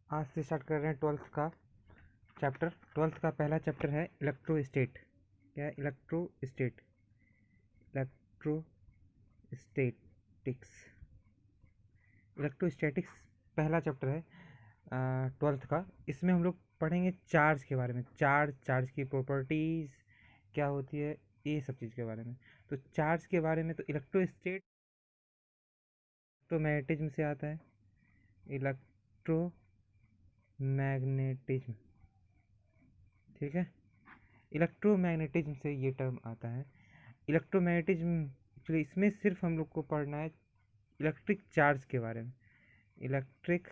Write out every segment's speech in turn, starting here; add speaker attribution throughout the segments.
Speaker 1: आज से स्टार्ट कर रहे हैं ट्वेल्थ का चैप्टर। ट्वेल्थ का पहला चैप्टर है इलेक्ट्रोस्टेट। क्या है? इलेक्ट्रोस्टेट, इलेक्ट्रोस्टैटिक्स। इलेक्ट्रोस्टैटिक्स पहला चैप्टर है ट्वेल्थ का। इसमें हम लोग पढ़ेंगे चार्ज के बारे में, चार्ज की प्रॉपर्टीज़ क्या होती है, ये सब चीज़ के बारे में। तो चार्ज के बारे में, तो इलेक्ट्रोस्टेट इलेक्ट्रोमैग्नेटिज्म से आता है। इलेक्ट्रोमैग्नेटिज्म, ठीक है, इलेक्ट्रोमैग्नेटिज्म से ये टर्म आता है। इलेक्ट्रोमैग्नेटिज्म एक्चुअली इसमें सिर्फ हम लोग को पढ़ना है इलेक्ट्रिक चार्ज के बारे में। इलेक्ट्रिक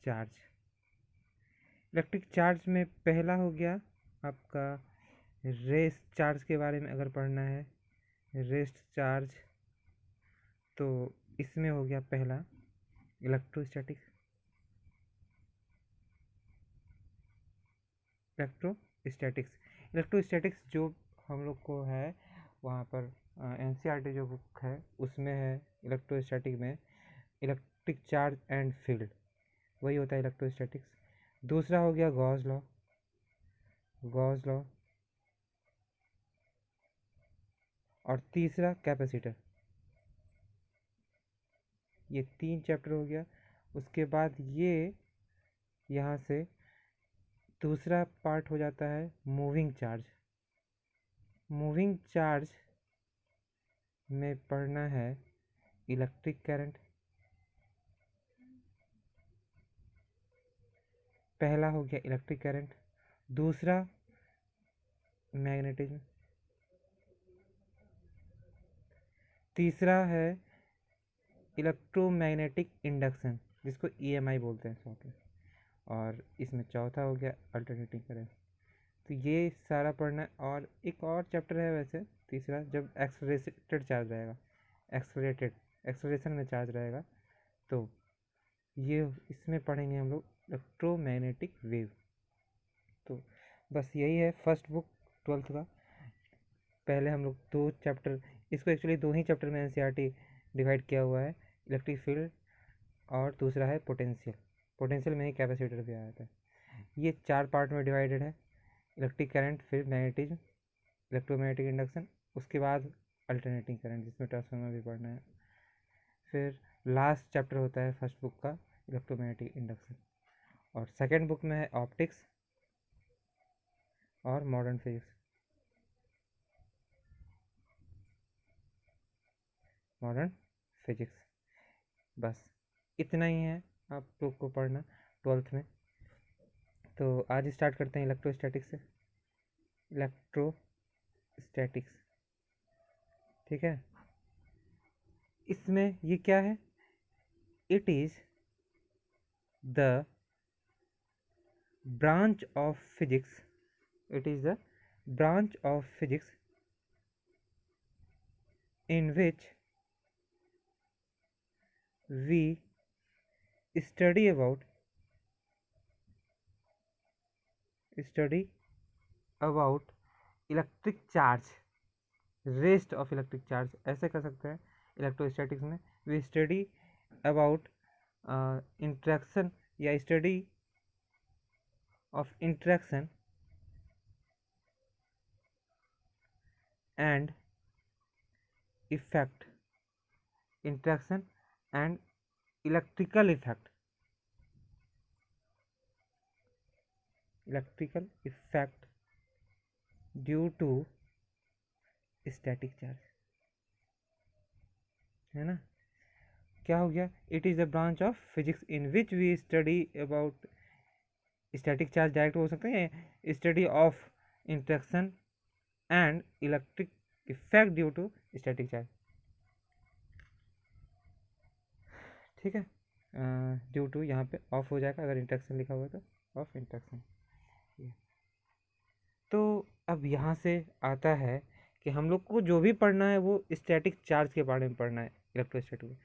Speaker 1: चार्ज, इलेक्ट्रिक चार्ज में पहला हो गया आपका रेस्ट चार्ज के बारे में। अगर पढ़ना है रेस्ट चार्ज, तो इसमें हो गया पहला इलेक्ट्रोस्टैटिक्स। इलेक्ट्रोस्टैटिक्स जो हम लोग को है वहाँ पर एनसीईआरटी जो बुक है उसमें है इलेक्ट्रोस्टैटिक में इलेक्ट्रिक चार्ज एंड फील्ड, वही होता है इलेक्ट्रोस्टैटिक्स। दूसरा हो गया गॉस लॉ, और तीसरा कैपेसिटर। ये 3 चैप्टर हो गया। उसके बाद ये यहाँ से दूसरा पार्ट हो जाता है मूविंग चार्ज। मूविंग चार्ज में पढ़ना है इलेक्ट्रिक करंट। पहला हो गया इलेक्ट्रिक करंट, दूसरा मैग्नेटिज्म, तीसरा है इलेक्ट्रोमैग्नेटिक इंडक्शन जिसको ईएमआई बोलते हैं शॉर्ट में, और इसमें चौथा हो गया अल्टरनेटिंग करंट। तो ये सारा पढ़ना है। और एक और चैप्टर है वैसे तीसरा, जब एक्सलरेटेड चार्ज रहेगा, एक्सलरेशन में चार्ज रहेगा, तो ये इसमें पढ़ेंगे हम लोग इलेक्ट्रोमैग्नेटिक वेव। तो बस यही है फर्स्ट बुक ट्वेल्थ का। पहले हम लोग 2 चैप्टर, इसको एक्चुअली 2 ही चैप्टर में एनसीईआरटी डिवाइड किया हुआ है, इलेक्ट्रिक फील्ड और दूसरा है पोटेंशियल। पोटेंशियल में ही कैपेसिटर भी आया था। ये 4 पार्ट में डिवाइडेड है, इलेक्ट्रिक करंट, फिर मैग्नेटिज्म, इलेक्ट्रोमैग्नेटिक इंडक्शन, उसके बाद अल्टरनेटिंग करंट जिसमें ट्रांसफार्मर भी पढ़ना है। फिर लास्ट चैप्टर होता है फर्स्ट बुक का इलेक्ट्रोमैग्नेटिक इंडक्शन। और सेकेंड बुक में है ऑप्टिक्स और मॉडर्न फिजिक्स। बस इतना ही है आप लोग को पढ़ना ट्वेल्थ में। तो आज स्टार्ट करते हैं इलेक्ट्रोस्टैटिक्स से। इलेक्ट्रोस्टैटिक्स, ठीक है। इसमें ये क्या है? It is the branch of physics, it is the branch of physics in which we study about electric charge, rest of electric charge, ऐसे कर सकते हैं। इलेक्ट्रोस्टैटिक्स में वी स्टडी अबाउट इंट्रैक्शन या study of interaction and effect, interaction and electrical effect due to static charge, है ना। क्या हो गया? It is a branch of physics in which we study about static charge, direct हो सकते हैं, study of interaction and electric effect due to static charge, ठीक है। ड्यू टू यहाँ पे ऑफ हो जाएगा, अगर इंट्रैक्शन लिखा हुआ है तो ऑफ इंट्रैक्शन। तो अब यहाँ से आता है कि हम लोग को जो भी पढ़ना है वो स्टैटिक चार्ज के बारे में पढ़ना है, इलेक्ट्रोस्टैटिक में।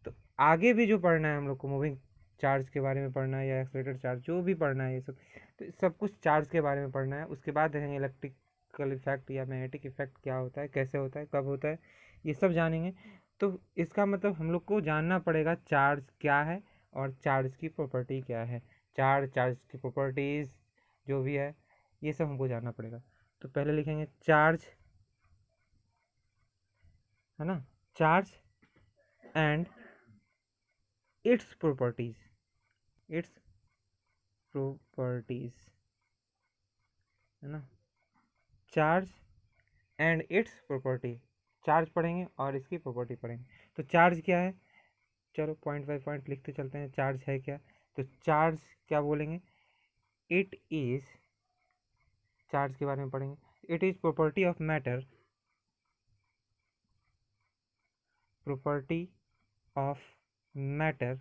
Speaker 1: तो आगे भी जो पढ़ना है हम लोग को मूविंग चार्ज के बारे में पढ़ना है या एक्सलेटेड चार्ज, जो भी पढ़ना है ये सब, तो सब कुछ चार्ज के बारे में पढ़ना है। उसके बाद देखेंगे इलेक्ट्रिकल इफेक्ट या मैग्नेटिक इफेक्ट क्या होता है, कैसे होता है, कब होता है, ये सब जानेंगे। तो इसका मतलब हम लोग को जानना पड़ेगा चार्ज क्या है और चार्ज की प्रॉपर्टी क्या है। चार्ज, चार्ज की प्रॉपर्टीज़ जो भी है ये सब हमको जानना पड़ेगा। तो पहले लिखेंगे चार्ज, है ना, charge and its properties, its properties, है ना, charge and it's property, charge पढ़ेंगे और इसकी प्रॉपर्टी पढ़ेंगे। तो चार्ज क्या है, चलो पॉइंट बाय पॉइंट लिखते चलते हैं। चार्ज है क्या, तो चार्ज क्या बोलेंगे, इट इज, चार्ज के बारे में पढ़ेंगे, it is property of matter, property of matter,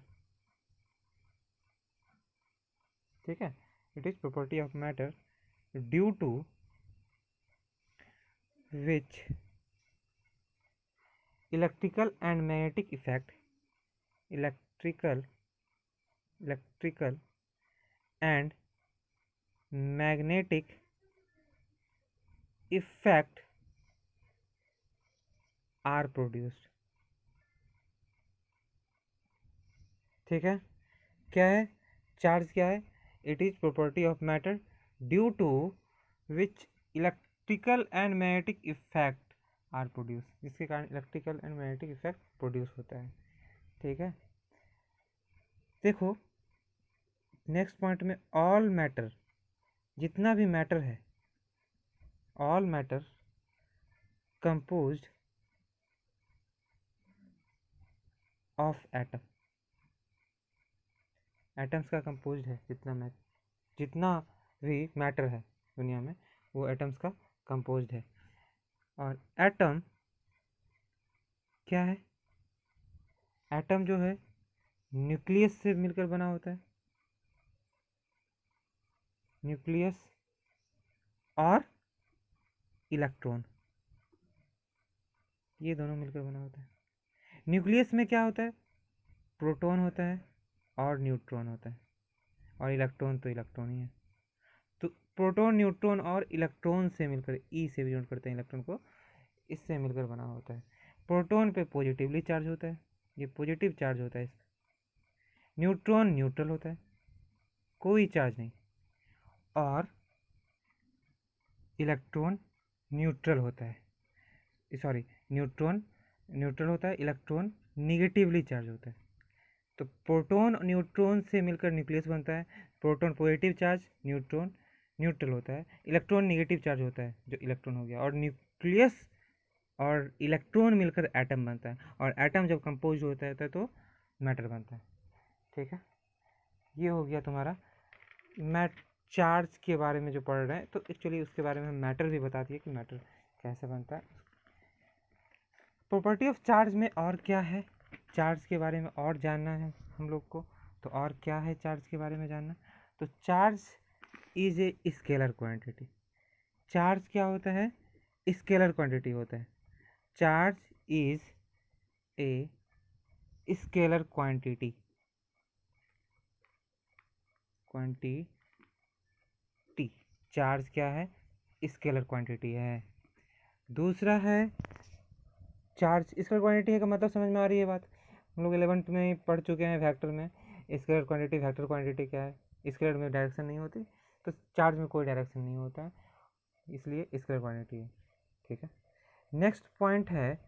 Speaker 1: ठीक है, it is property of matter due to which electrical and magnetic effect, electrical and magnetic effect are produced. ठीक है, क्या है, चार्ज क्या है, it is property of matter due to which electrical and magnetic effect are produce, जिसके कारण electrical and magnetic effect produce होता है। ठीक है, देखो नेक्स्ट पॉइंट में ऑल मैटर, जितना भी मैटर है, all matter composed of atom, atoms का कंपोज्ड है, जितना भी मैटर है दुनिया में वो एटम्स का कंपोज्ड है। और एटम क्या है, एटम जो है न्यूक्लियस से मिलकर बना होता है, न्यूक्लियस और इलेक्ट्रॉन, ये दोनों मिलकर बना होता है। न्यूक्लियस में क्या होता है, प्रोटॉन होता है और न्यूट्रॉन होता है, और इलेक्ट्रॉन तो इलेक्ट्रॉन ही है। तो प्रोटॉन, न्यूट्रॉन और इलेक्ट्रॉन से मिलकर, ई से भी जोड़ करते हैं इलेक्ट्रॉन को, इससे मिलकर बना होता है। प्रोटॉन पे पॉजिटिवली चार्ज होता है, ये पॉजिटिव चार्ज होता है इसका। न्यूट्रॉन न्यूट्रल होता है, कोई चार्ज नहीं, और इलेक्ट्रॉन न्यूट्रल होता है, सॉरी न्यूट्रॉन न्यूट्रल होता है, इलेक्ट्रॉन निगेटिवली चार्ज होता है। तो प्रोटॉन न्यूट्रॉन से मिलकर न्यूक्लियस बनता है, proton positive charge, neutron neutral होता है, इलेक्ट्रॉन निगेटिव चार्ज होता है जो इलेक्ट्रॉन हो गया, और न्यूक्लियस और इलेक्ट्रॉन मिलकर एटम बनता है, और एटम जब कंपोज होता है तो मैटर बनता है। ठीक है, ये हो गया तुम्हारा मैट चार्ज के बारे में जो पढ़ रहे हैं। तो एक्चुअली उसके बारे में मैटर भी बता दिए कि मैटर कैसे बनता है। प्रॉपर्टी ऑफ चार्ज में और क्या है, चार्ज के बारे में और जानना है हम लोग को, तो और क्या है चार्ज के बारे में जानना, तो charge is a scalar quantity. Charge क्या होता है, स्केलर क्वांटिटी होता है। Charge is a scalar quantity, charge क्या है, स्केलर क्वांटिटी है। दूसरा है चार्ज स्केलर क्वांटिटी है का मतलब समझ में आ रही है बात, हम लोग 11th में पढ़ चुके हैं वेक्टर में। स्केलर क्वांटिटी, वेक्टर क्वांटिटी क्या है, स्केलर में डायरेक्शन नहीं होती, तो चार्ज में कोई डायरेक्शन नहीं होता है, इसलिए स्केलर क्वांटिटी है। ठीक है, नेक्स्ट पॉइंट है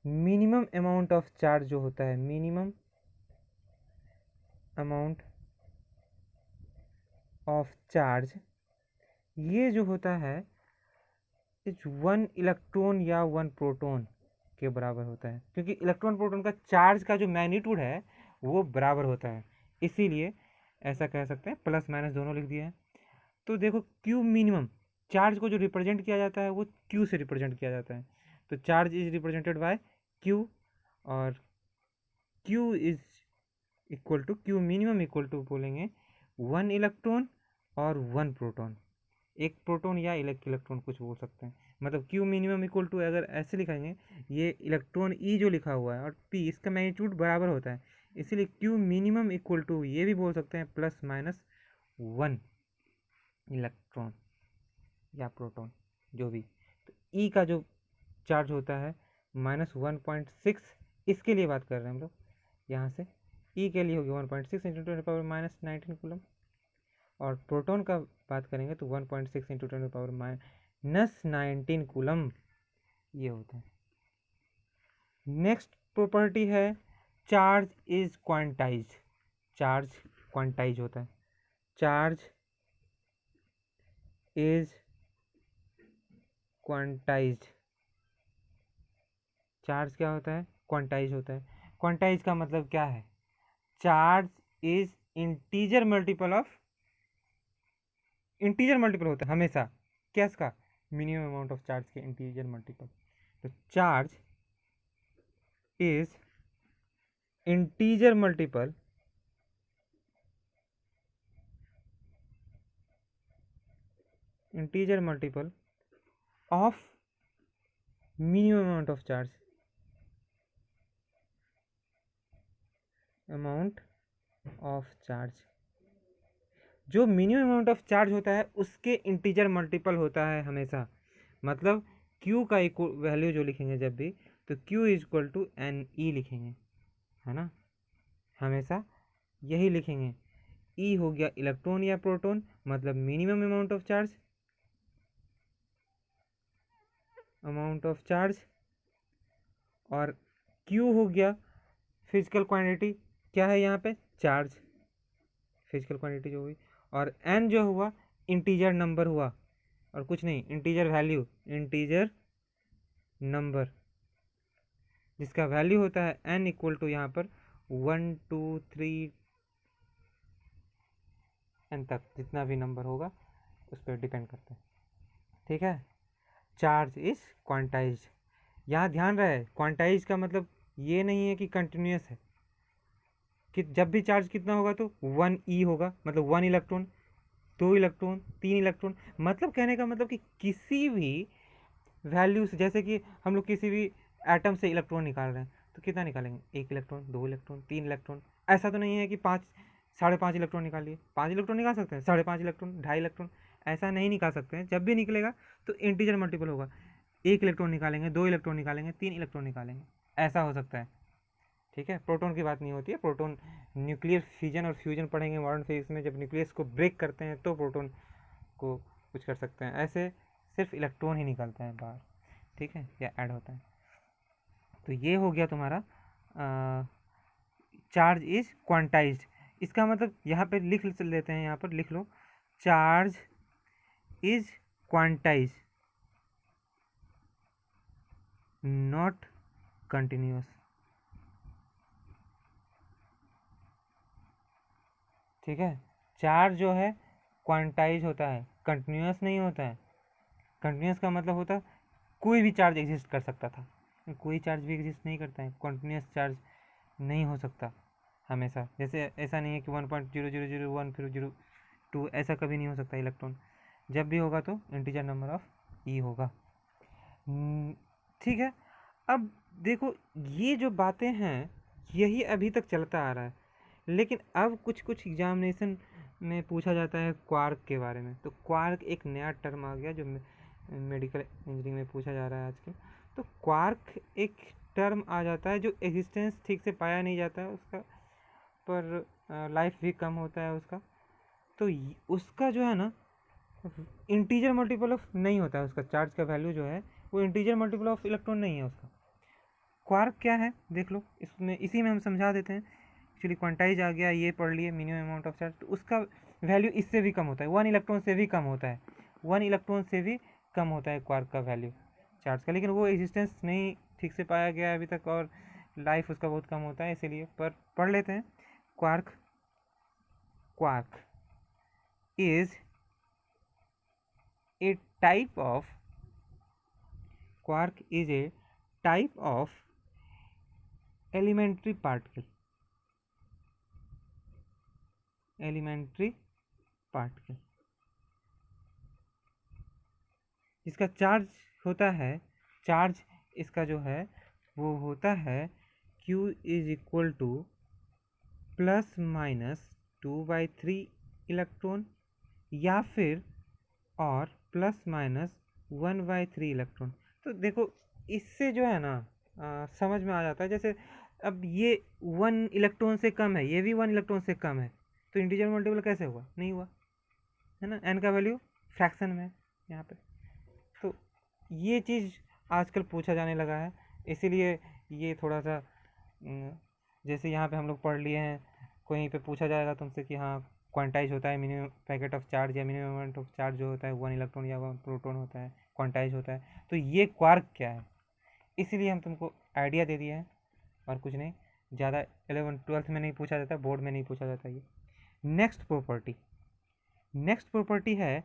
Speaker 1: मिनिमम अमाउंट ऑफ चार्ज जो होता है, मिनिमम अमाउंट ऑफ चार्ज, ये जो होता है इस 1 इलेक्ट्रॉन या 1 प्रोटॉन के बराबर होता है, क्योंकि इलेक्ट्रॉन प्रोटॉन का चार्ज का जो मैग्नीट्यूड है वो बराबर होता है, इसीलिए ऐसा कह सकते हैं, प्लस माइनस दोनों लिख दिए हैं। तो देखो क्यू मिनिमम, चार्ज को जो रिप्रेजेंट किया जाता है वो क्यू से रिप्रेजेंट किया जाता है, तो charge is represented by Q, और Q is equal to, Q minimum equal to बोलेंगे 1 इलेक्ट्रॉन और 1 प्रोटॉन, एक प्रोटॉन या इलेक्ट्रॉन कुछ बोल सकते हैं। मतलब क्यू मिनिमम इक्वल टू अगर ऐसे लिखेंगे, ये इलेक्ट्रॉन ई जो लिखा हुआ है और पी, इसका मैग्नीट्यूड बराबर होता है, इसीलिए क्यू मिनिमम इक्वल टू ये भी बोल सकते हैं प्लस माइनस 1 इलेक्ट्रॉन या प्रोटॉन जो भी। तो ई का जो चार्ज होता है -1.6, इसके लिए बात कर रहे हैं हम लोग, यहाँ से ई के लिए होगी 1.6 × 10⁻⁹ कूलम, और प्रोटॉन का बात करेंगे तो 1.6 इंटू 10⁻⁻19 कूलम ये होता है। नेक्स्ट प्रॉपर्टी है charge is quantize. Charge quantize होता है। Charge is quantize. चार्ज क्या होता है? क्वांटाइज होता है। क्वांटाइज का मतलब क्या है? Charge is integer multiple of, integer multiple होता है हमेशा क्या इसका? मिनिमम अमाउंट ऑफ चार्ज के इंटीजर मल्टीपल। तो charge is integer multiple of minimum amount of charge, amount of charge. जो मिनिमम अमाउंट ऑफ चार्ज होता है उसके इंटीजर मल्टीपल होता है हमेशा। मतलब Q का वैल्यू जो लिखेंगे जब भी, तो Q is equal to NE लिखेंगे, है ना, हमेशा यही लिखेंगे। E हो गया इलेक्ट्रॉन या प्रोटॉन, मतलब minimum amount of charge, amount of charge, और Q हो गया फिजिकल क्वांटिटी, क्या है यहाँ पे? चार्ज, फिजिकल क्वांटिटी जो हुई, और N जो हुआ इंटीजर नंबर हुआ, और कुछ नहीं, इंटीजर वैल्यू, इंटीजर नंबर, जिसका वैल्यू होता है N इक्वल टू यहाँ पर 1 2 3 N तक, जितना भी नंबर होगा उस पर डिपेंड करता है। ठीक है, चार्ज इज क्वांटाइज। यहाँ ध्यान रहे, क्वांटाइज का मतलब ये नहीं है कि कंटिन्यूस है, कि जब भी चार्ज कितना होगा तो 1e होगा, मतलब 1 इलेक्ट्रॉन, 2 इलेक्ट्रॉन, 3 इलेक्ट्रॉन। मतलब कहने का मतलब कि किसी भी वैल्यू से, जैसे कि हम लोग किसी भी एटम से इलेक्ट्रॉन निकाल रहे हैं तो कितना निकालेंगे? 1 इलेक्ट्रॉन, 2 इलेक्ट्रॉन, 3 इलेक्ट्रॉन। ऐसा तो नहीं है कि 5 5.5 इलेक्ट्रॉन निकालिए। 5 इलेक्ट्रॉन निकाल सकते हैं, 5.5 इलेक्ट्रॉन, 2.5 इलेक्ट्रॉन, ऐसा नहीं निकाल सकते हैं। जब भी निकलेगा तो इंटीजर मल्टीपल होगा। 1 इलेक्ट्रॉन निकालेंगे, 2 इलेक्ट्रॉन निकालेंगे, 3 इलेक्ट्रॉन निकालेंगे, ऐसा हो सकता है। ठीक है, प्रोटॉन की बात नहीं होती है। प्रोटॉन न्यूक्लियर फिजन और फ्यूजन पढ़ेंगे मॉडर्न फिजिक्स में, जब न्यूक्लियस को ब्रेक करते हैं तो प्रोटॉन को कुछ कर सकते हैं। ऐसे सिर्फ इलेक्ट्रॉन ही निकलता है बाहर, ठीक है, या ऐड होता है। तो ये हो गया तुम्हारा चार्ज इज क्वांटाइज्ड। इसका मतलब यहाँ पे लिख लेते हैं, यहाँ पर लिख लो, charge is quantized not continuous. ठीक है, चार्ज जो है क्वांटाइज होता है, कंटिन्यूस नहीं होता है। कंटिन्यूस का मतलब होता है कोई भी चार्ज एग्जिस्ट कर सकता था, कोई चार्ज भी एग्जिस्ट नहीं करता है। कंटिन्यूस चार्ज नहीं हो सकता हमेशा। जैसे ऐसा नहीं है कि 1.0001 फिर 02, ऐसा कभी नहीं हो सकता इलेक्ट्रॉन। जब भी होगा तो इंटीजर नंबर ऑफ ई होगा। ठीक है, अब देखो ये जो बातें हैं यही अभी तक चलता आ रहा है, लेकिन अब कुछ कुछ एग्जामिनेशन में पूछा जाता है क्वार्क के बारे में। तो क्वार्क एक नया टर्म आ गया जो मेडिकल इंजीनियरिंग में पूछा जा रहा है आजकल। तो क्वार्क एक टर्म आ जाता है जो एग्जिस्टेंस ठीक से पाया नहीं जाता है उसका, पर लाइफ भी कम होता है उसका। तो उसका जो है ना इंटीजर मल्टीपल ऑफ नहीं होता है, उसका चार्ज का वैल्यू जो है वो इंटीजर मल्टीपल ऑफ इलेक्ट्रॉन नहीं है उसका। क्वार्क क्या है देख लो, इसमें इसी में हम समझा देते हैं। एक्चुअली क्वांटाइज आ गया, ये पढ़ लिए मिनिमम अमाउंट ऑफ चार्ज, तो उसका वैल्यू इससे भी कम होता है, 1 इलेक्ट्रॉन से भी कम होता है, 1 इलेक्ट्रॉन से भी कम होता है क्वार्क का वैल्यू चार्ज का। लेकिन वो एग्जिस्टेंस नहीं ठीक से पाया गया है अभी तक, और लाइफ उसका बहुत कम होता है, इसीलिए। पर पढ़ लेते हैं quark. Quark is a type of, quark is a type of elementary particle, elementary particle जिसका चार्ज होता है, चार्ज इसका जो है वो होता है Q is equal to ±2/3 electron, या फिर और ±1/3 इलेक्ट्रॉन। तो देखो इससे जो है ना समझ में आ जाता है। जैसे अब ये 1 इलेक्ट्रॉन से कम है, ये भी 1 इलेक्ट्रॉन से कम है, तो इंटीजर मल्टीपल कैसे हुआ? नहीं हुआ। है ना, n का वैल्यू फ्रैक्शन में यहाँ पे। तो ये चीज़ आजकल पूछा जाने लगा है, इसीलिए ये थोड़ा सा जैसे यहाँ पे हम लोग पढ़ लिए हैं, कहीं पे पूछा जाएगा तुमसे कि हाँ क्वांटाइज होता है मिनिमम पैकेट ऑफ चार्ज या मिनिमम अमाउंट ऑफ चार्ज जो होता है 1 इलेक्ट्रॉन या 1 प्रोटॉन होता है, क्वांटाइज होता है। तो ये क्वार्क क्या है, इसीलिए हम तुमको आइडिया दे दिए हैं और कुछ नहीं, ज़्यादा 11th-12th में नहीं पूछा जाता, बोर्ड में नहीं पूछा जाता ये। नेक्स्ट प्रॉपर्टी है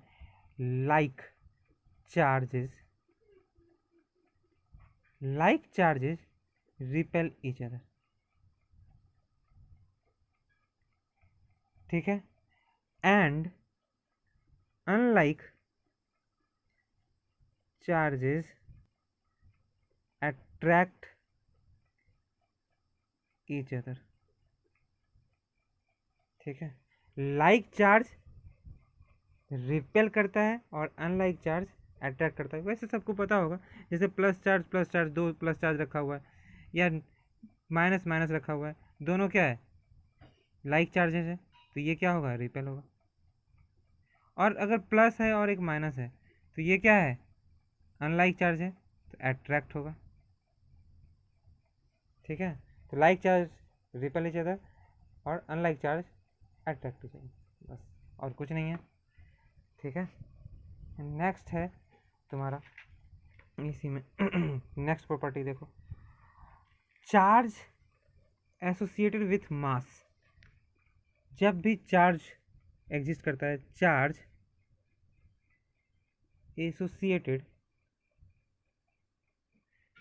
Speaker 1: like charges repel each other. ठीक है, and unlike charges attract each other. ठीक है, लाइक चार्ज रिपेल करता है और अनलाइक चार्ज अट्रैक्ट करता है। वैसे सबको पता होगा, जैसे प्लस चार्ज, दो प्लस चार्ज रखा हुआ है या माइनस माइनस रखा हुआ है, दोनों क्या है, लाइक चार्जेस है, तो ये क्या होगा, रिपेल होगा। और अगर प्लस है और एक माइनस है तो ये क्या है, अनलाइक चार्ज है, तो अट्रैक्ट होगा। ठीक है, तो like charge repel each other और unlike charge attract each other, बस और कुछ नहीं है। ठीक है, नेक्स्ट है तुम्हारा इसी में नेक्स्ट प्रॉपर्टी देखो, चार्ज एसोसिएटेड विथ मास। जब भी चार्ज एग्जिस्ट करता है, charge associated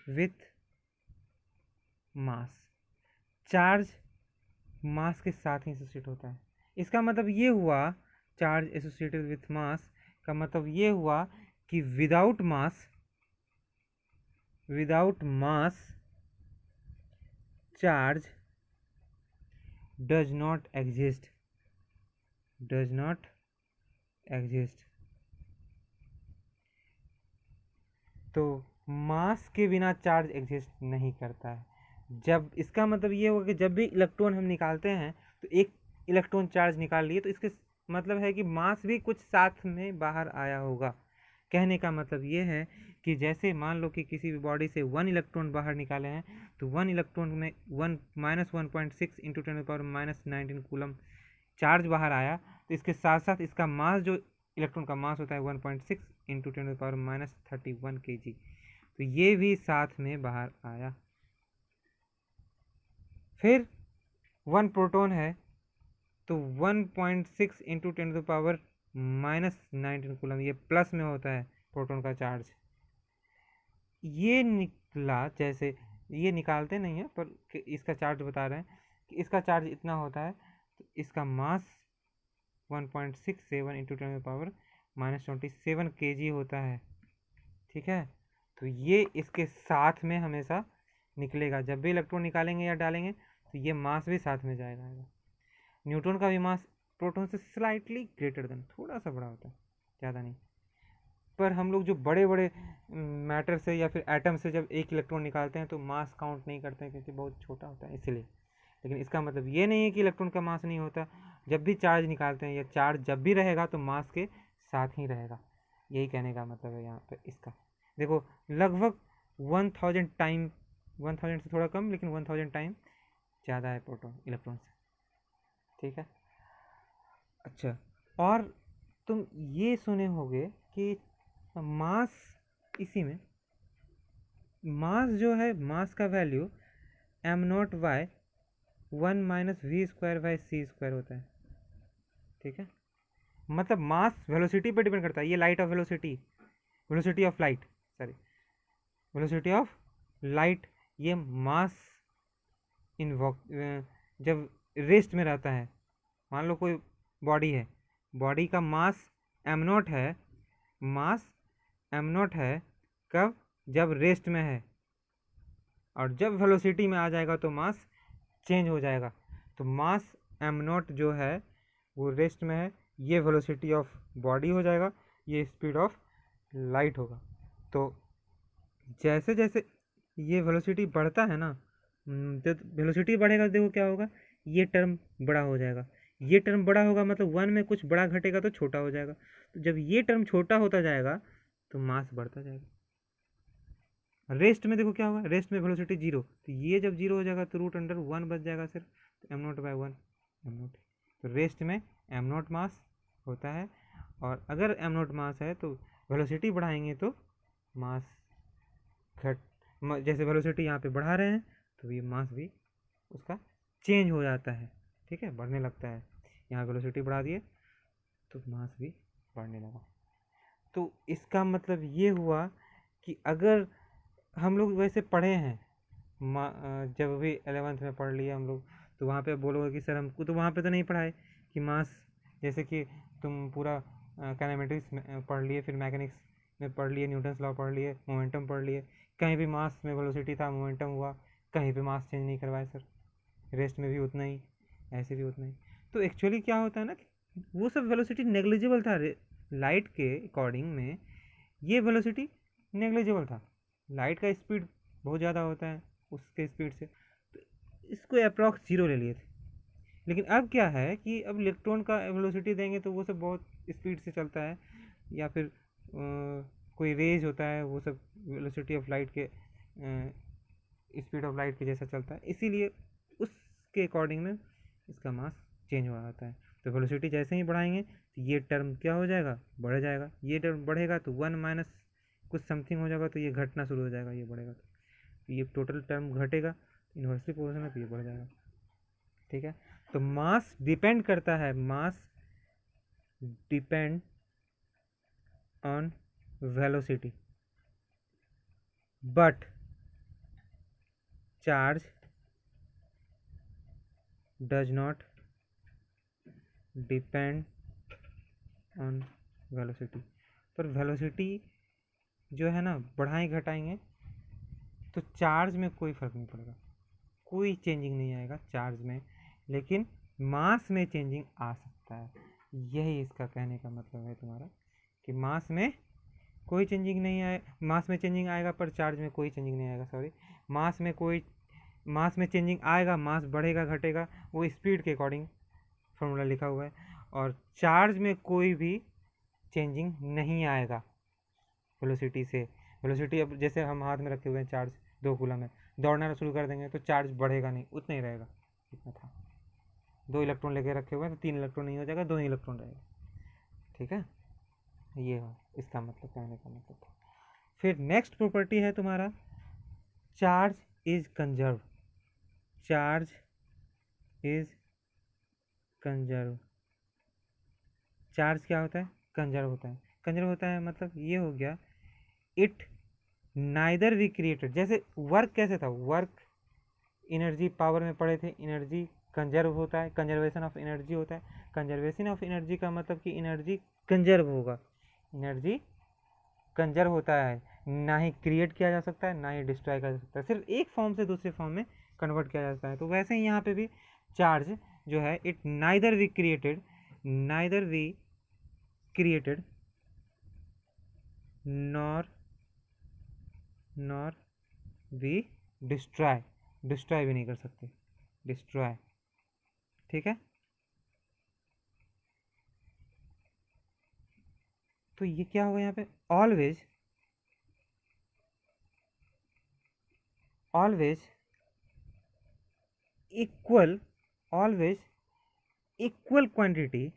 Speaker 1: with mass, charge mass के साथ ही एसोसिएट होता है। इसका मतलब ये हुआ, चार्ज एसोसिएटेड विथ मास का मतलब ये हुआ कि without mass charge does not exist. तो मास के बिना चार्ज एग्जिस्ट नहीं करता है। जब इसका मतलब ये होगा कि जब भी इलेक्ट्रॉन हम निकालते हैं तो एक इलेक्ट्रॉन चार्ज निकाल लिए, तो इसके मतलब है कि मास भी कुछ साथ में बाहर आया होगा। कहने का मतलब ये है कि जैसे मान लो कि किसी भी बॉडी से 1 इलेक्ट्रॉन बाहर निकाले हैं, तो 1 इलेक्ट्रॉन में 1-1.6 इंटू 10⁻⁻19 कूलम चार्ज बाहर आया, तो इसके साथ साथ इसका मास, जो इलेक्ट्रॉन का मास होता है 1.6 इंटू 10⁻31 kg, तो ये भी साथ में बाहर आया। फिर 1 प्रोटॉन है तो 1.6 इंटू 10⁻⁻19 कूलम, ये प्लस में होता है प्रोटॉन का चार्ज। ये निकला, जैसे ये निकालते नहीं है पर इसका चार्ज बता रहे हैं कि इसका चार्ज इतना होता है, तो इसका मास 1.67 इंटू 10⁻⁻27 kg होता है। ठीक है, तो ये इसके साथ में हमेशा निकलेगा। जब भी इलेक्ट्रॉन निकालेंगे या डालेंगे तो ये मास भी साथ में जाएगा। न्यूट्रॉन का भी मास प्रोटॉन से स्लाइटली ग्रेटर देन, थोड़ा सा बड़ा होता है, ज़्यादा नहीं। पर हम लोग जो बड़े बड़े मैटर से या फिर एटम से जब एक इलेक्ट्रॉन निकालते हैं तो मास काउंट नहीं करते हैं, क्योंकि बहुत छोटा होता है इसलिए। लेकिन इसका मतलब ये नहीं है कि इलेक्ट्रॉन का मास नहीं होता। जब भी चार्ज निकालते हैं या चार्ज जब भी रहेगा तो मास के साथ ही रहेगा, यही कहने का मतलब है यहाँ पे इसका। देखो लगभग 1000 टाइम, 1000 से थोड़ा कम, लेकिन 1000 टाइम ज़्यादा है प्रोटॉन इलेक्ट्रॉन से। ठीक है, अच्छा, और तुम ये सुने होगे कि मास, इसी में मास जो है, मास का वैल्यू m0/1-v² होता है। ठीक है, मतलब मास वेलोसिटी पे डिपेंड करता है। ये light of velocity of light, sorry, velocity of light, ये मास जब रेस्ट में रहता है, मान लो कोई बॉडी है, बॉडी का मास m0 है, मास m0 है कब, जब रेस्ट में है, और जब वेलोसिटी में आ जाएगा तो मास चेंज हो जाएगा। तो मास m0 जो है वो रेस्ट में है, ये वेलोसिटी ऑफ बॉडी हो जाएगा, ये स्पीड ऑफ लाइट होगा। तो जैसे जैसे ये वेलोसिटी बढ़ता है ना, जब वेलोसिटी बढ़ेगा देखो क्या होगा, ये टर्म बड़ा हो जाएगा, ये टर्म बड़ा होगा मतलब 1 में कुछ बड़ा घटेगा तो छोटा हो जाएगा। तो जब ये टर्म छोटा होता जाएगा तो मास बढ़ता जाएगा। रेस्ट में देखो क्या होगा, रेस्ट में वेलोसिटी 0, तो ये जब 0 हो जाएगा तो रूट अंडर 1 बच जाएगा सिर्फ, तो m0/1 m0। तो रेस्ट में m0 मास होता है, और अगर m0 मास है तो वेलोसिटी बढ़ाएंगे तो मास घट, जैसे वेलोसिटी यहाँ पे बढ़ा रहे हैं तो ये मास भी उसका चेंज हो जाता है, ठीक है, बढ़ने लगता है। यहाँ वेलोसिटी बढ़ा दिए तो मास भी बढ़ने लगा। तो इसका मतलब ये हुआ कि अगर हम लोग वैसे पढ़े हैं, जब भी 11th में पढ़ लिए हम लोग, तो वहाँ पे बोलोगे कि सर हमको तो वहाँ पे तो नहीं पढ़ाए कि मास, जैसे कि तुम पूरा काइनेमेटिक्स में पढ़ लिए, फिर मैकेनिक्स में पढ़ लिए, न्यूटन्स लॉ पढ़ लिए, मोमेंटम पढ़ लिए, कहीं भी मास में वेलोसिटी था, मोमेंटम हुआ, कहीं पे मास चेंज नहीं करवाए सर। रेस्ट में भी उतना ही, ऐसे भी उतना ही। तो एक्चुअली क्या होता है ना कि वो सब वेलोसिटी नेग्लिजिबल था, लाइट के अकॉर्डिंग में ये वेलोसिटी नेग्लिजिबल था। लाइट का स्पीड बहुत ज़्यादा होता है उसके स्पीड से, तो इसको अप्रॉक्स 0 ले लिए थे। लेकिन अब क्या है कि अब इलेक्ट्रॉन का वेलोसिटी देंगे तो वो सब बहुत स्पीड से चलता है, या फिर कोई रेज होता है, वो सब वेलोसिटी ऑफ लाइट के स्पीड ऑफ लाइट के जैसा चलता है, इसीलिए उसके अकॉर्डिंग में इसका मास चेंज हो जाता है। तो वेलोसिटी जैसे ही बढ़ाएंगे तो ये टर्म क्या हो जाएगा, बढ़ जाएगा। ये टर्म बढ़ेगा तो 1 माइनस कुछ समथिंग हो जाएगा, तो ये घटना शुरू हो जाएगा, ये बढ़ेगा तो ये टोटल टर्म घटेगा, इन्वर्सली प्रोपोर्शनल है तो ये बढ़ जाएगा, ठीक है। तो मास डिपेंड करता है, mass depend on velocity, but charge does not depend on velocity. पर वेलोसिटी जो है ना, बढ़ाएं घटाएंगे तो चार्ज में कोई फ़र्क नहीं पड़ेगा, कोई चेंजिंग नहीं आएगा चार्ज में, लेकिन मास में चेंजिंग आ सकता है। यही इसका कहने का मतलब है तुम्हारा, कि मास में कोई चेंजिंग नहीं आए, मास में चेंजिंग आएगा पर चार्ज में कोई चेंजिंग नहीं आएगा, सॉरी, मास में चेंजिंग आएगा, मास बढ़ेगा घटेगा वो स्पीड के अकॉर्डिंग फॉर्मूला लिखा हुआ है, और चार्ज में कोई भी चेंजिंग नहीं आएगा वेलोसिटी से। वेलोसिटी अब जैसे हम हाथ में रखे हुए हैं चार्ज 2 कूलम है, दौड़ना शुरू कर देंगे तो चार्ज बढ़ेगा नहीं, उतना ही रहेगा जितना था। 2 इलेक्ट्रॉन लेके रखे हुए हैं तो 3 इलेक्ट्रॉन नहीं हो जाएगा, 2 ही इलेक्ट्रॉन रहेगा, ठीक है। ये हो इसका मतलब, कहने का मतलब था। फिर नेक्स्ट प्रॉपर्टी है तुम्हारा charge is conserve. Charge is conserve. Charge क्या होता है, कंजर्व होता है। कंजर्व होता है मतलब ये हो गया, इट नाइदर वी क्रिएटेड, जैसे वर्क कैसे था, वर्क एनर्जी पावर में पढ़े थे, एनर्जी कंजर्व होता है, कंजर्वेशन ऑफ एनर्जी होता है। कंजर्वेशन ऑफ एनर्जी का मतलब कि एनर्जी कंजर्व होगा, एनर्जी कंजर्व होता है, ना ही क्रिएट किया जा सकता है ना ही डिस्ट्रॉय किया जा सकता है, सिर्फ एक फॉर्म से दूसरे फॉर्म में कन्वर्ट किया जाता है। तो वैसे ही यहाँ पे भी चार्ज जो है, it neither we created nor we destroy भी नहीं कर सकते, डिस्ट्रॉय, ठीक है। तो ये क्या होगा यहाँ पे, always equal quantity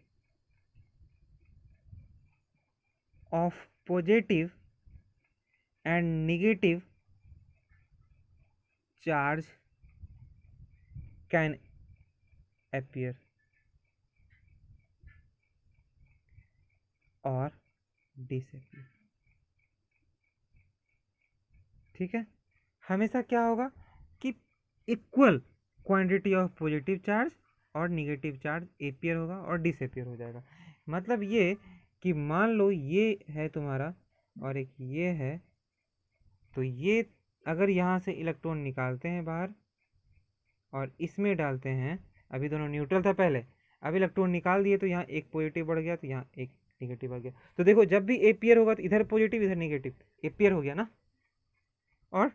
Speaker 1: of positive and negative charge can appear or disappear, ठीक है। हमेशा क्या होगा कि equal quantity of positive charge और निगेटिव चार्ज एपियर होगा और डिसएपियर हो जाएगा। मतलब ये कि मान लो ये है तुम्हारा और एक ये है, तो ये अगर यहाँ से इलेक्ट्रॉन निकालते हैं बाहर और इसमें डालते हैं, अभी दोनों न्यूट्रल था पहले, अब इलेक्ट्रॉन निकाल दिए तो यहाँ एक पॉजिटिव बढ़ गया तो यहाँ एक निगेटिव बढ़ गया। तो देखो जब भी एपियर होगा तो इधर पॉजिटिव इधर निगेटिव, एपियर हो गया ना। और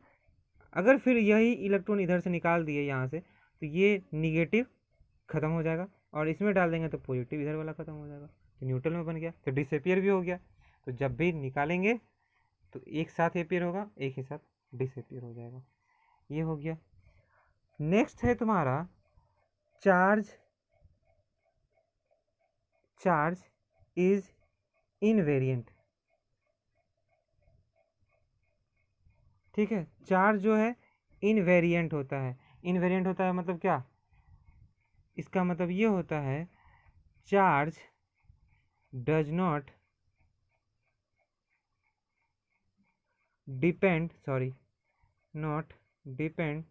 Speaker 1: अगर फिर यही इलेक्ट्रॉन इधर से निकाल दिए यहाँ से, तो ये निगेटिव खत्म हो जाएगा, और इसमें डाल देंगे तो पॉजिटिव इधर वाला खत्म हो जाएगा, तो न्यूट्रल में बन गया, तो डिसअपियर भी हो गया। तो जब भी निकालेंगे तो एक साथ अपियर होगा, एक ही साथ डिसअपियर हो जाएगा। ये हो गया। नेक्स्ट है तुम्हारा चार्ज। Charge is invariant. ठीक है, चार्ज जो है इनवेरिएंट होता है। इनवेरिएंट होता है मतलब क्या, इसका मतलब ये होता है charge does not depend, sorry, not depend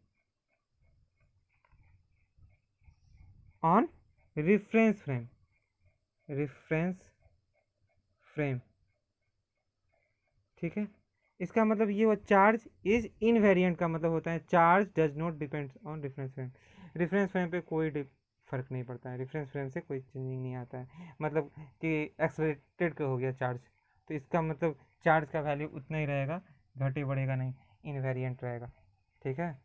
Speaker 1: on reference frame. Reference frame, ठीक है। इसका मतलब ये हुआ चार्ज इज इनवेरिएंट का मतलब होता है charge does not depend on reference frame. Reference frame पे कोई फर्क नहीं पड़ता है, रेफरेंस फ्रेम से कोई चेंजिंग नहीं आता है। मतलब कि एक्सलेटेड का हो गया चार्ज, तो इसका मतलब चार्ज का वैल्यू उतना ही रहेगा, घटे बढ़ेगा नहीं, इनवेरिएंट रहेगा। ठीक है,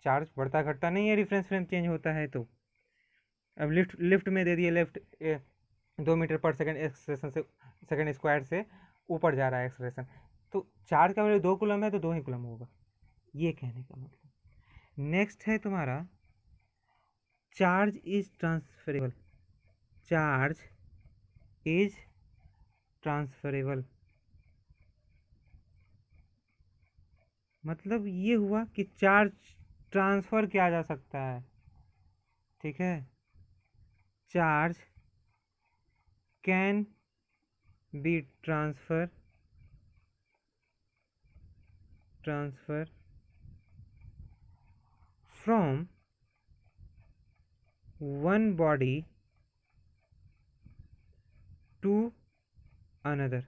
Speaker 1: चार्ज बढ़ता घटता नहीं है, रेफरेंस फ्रेम चेंज होता है। तो अब लिफ्ट में दे दिए, लिफ्ट 2 मीटर पर सेकेंड एक्सलेशन से, सेकेंड स्क्वायर से ऊपर जा रहा है एक्सलेशन, तो चार्ज का वैल्यू 2 कूलम है तो 2 ही कूलम होगा, ये कहने का मतलब। नेक्स्ट है तुम्हारा charge is transferable. Charge is transferable मतलब ये हुआ कि चार्ज ट्रांसफर किया जा सकता है। ठीक है, charge can be transfer from one body to another.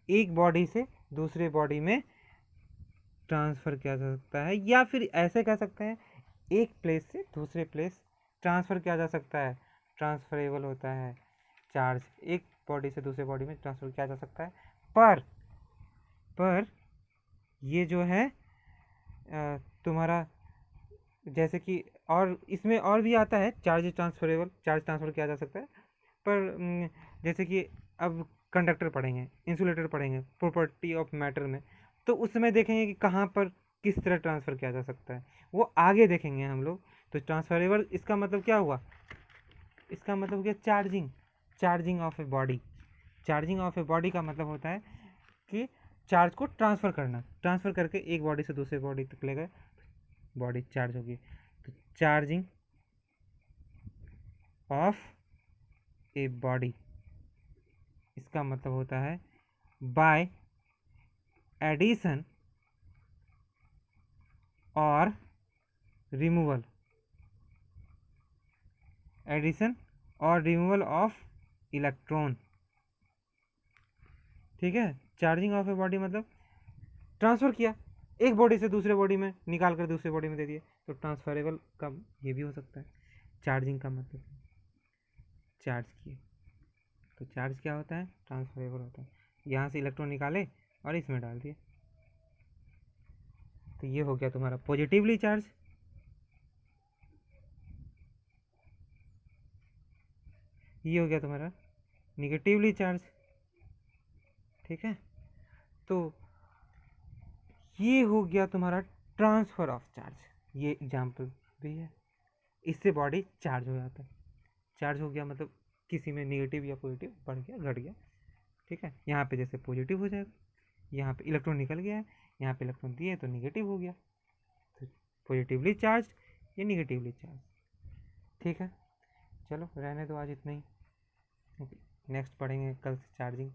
Speaker 1: एक बॉडी से दूसरे बॉडी में ट्रांसफ़र किया जा सकता है, या फिर ऐसे कह सकते हैं एक प्लेस से दूसरे प्लेस ट्रांसफ़र किया जा सकता है। ट्रांसफरेबल होता है चार्ज, एक बॉडी से दूसरे बॉडी में ट्रांसफ़र किया जा सकता है। पर ये जो है तुम्हारा जैसे कि, और इसमें और भी आता है चार्ज ट्रांसफरेबल, चार्ज ट्रांसफ़र किया जा सकता है। पर जैसे कि अब कंडक्टर पढ़ेंगे, इंसुलेटर पढ़ेंगे, प्रॉपर्टी ऑफ मैटर में, तो उस समय देखेंगे कि कहाँ पर किस तरह ट्रांसफ़र किया जा सकता है, वो आगे देखेंगे हम लोग। तो ट्रांसफरेबल इसका मतलब क्या हुआ, इसका मतलब क्या, charging, charging of a body. Charging of a body का मतलब होता है कि चार्ज को ट्रांसफ़र करना, ट्रांसफ़र करके एक बॉडी से दूसरे बॉडी तक ले गए, बॉडी चार्ज होगी। तो चार्जिंग ऑफ ए बॉडी, इसका मतलब होता है बाय एडिशन और रिमूवल, एडिशन और रिमूवल ऑफ इलेक्ट्रॉन। ठीक है, चार्जिंग ऑफ ए बॉडी मतलब ट्रांसफ़र किया, एक बॉडी से दूसरे बॉडी में निकाल कर दूसरे बॉडी में दे दिए, तो ट्रांसफरेबल का ये भी हो सकता है। चार्जिंग का मतलब चार्ज किए, तो चार्ज क्या होता है, ट्रांसफरेबल होता है। यहाँ से इलेक्ट्रॉन निकाले और इसमें डाल दिए, तो ये हो गया तुम्हारा पॉजिटिवली चार्ज। ये हो गया तुम्हारा निगेटिवली चार्ज। ठीक है, तो ये हो गया तुम्हारा ट्रांसफ़र ऑफ चार्ज, ये एग्जाम्पल भी है, इससे बॉडी चार्ज हो जाता है। चार्ज हो गया मतलब किसी में नेगेटिव या पॉजिटिव बढ़ गया घट गया। ठीक है, यहाँ पे जैसे पॉजिटिव हो जाएगा, यहाँ पे इलेक्ट्रॉन निकल गया है, यहाँ पे इलेक्ट्रॉन दिए तो नेगेटिव हो गया, तो पॉजिटिवली चार्ज या निगेटिवली चार्ज। ठीक है, चलो रहने दो आज इतना ही, नेक्स्ट पढ़ेंगे कल से चार्जिंग।